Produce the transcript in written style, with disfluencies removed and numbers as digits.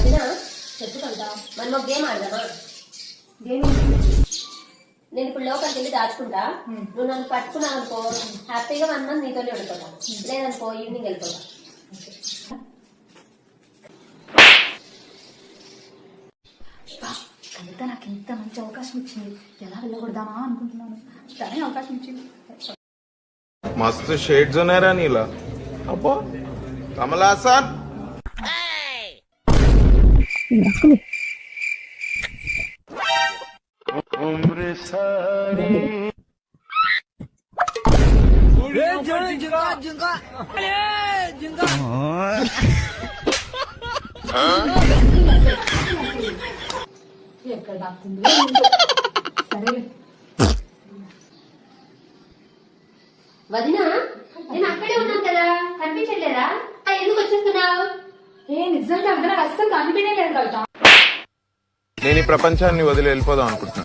వదిన చెప్పుకుంటా మనం ఒక గేమ్ ఆడదామా? గేమ్ నేను ఇప్పుడు లోపలికి వెళ్ళి దాచుకుంటా, నువ్వు నన్ను పట్టుకున్నావు అనుకో హ్యాపీగా 1 మంత్ నీతోనే ఉండిపోతా, లేదనుకో ఈవినింగ్ వెళ్ళిపోతా. కవిత నాకు ఇంత మంచి అవకాశం ఇచ్చింది, ఎలా వెళ్ళకూడదామా అనుకుంటున్నాను, కానీ అవకాశం ఇచ్చింది. मस्त शेड्स नाही रा नीला अप्पा कमला हसन उम्र सारी ఎక్కడ దాక్తుంది సరే. వదిన నేను అక్కడే ఉన్నాను కదా, కనిపించలేదా? ఎందుకు వచ్చేస్తున్నావు? నిజంగా నాకు అస్సలు కనిపించలేదు కవిత. నేను ఈ ప్రపంచాన్ని వదిలి వెళ్ళిపోదాం అనుకుంటున్నాను.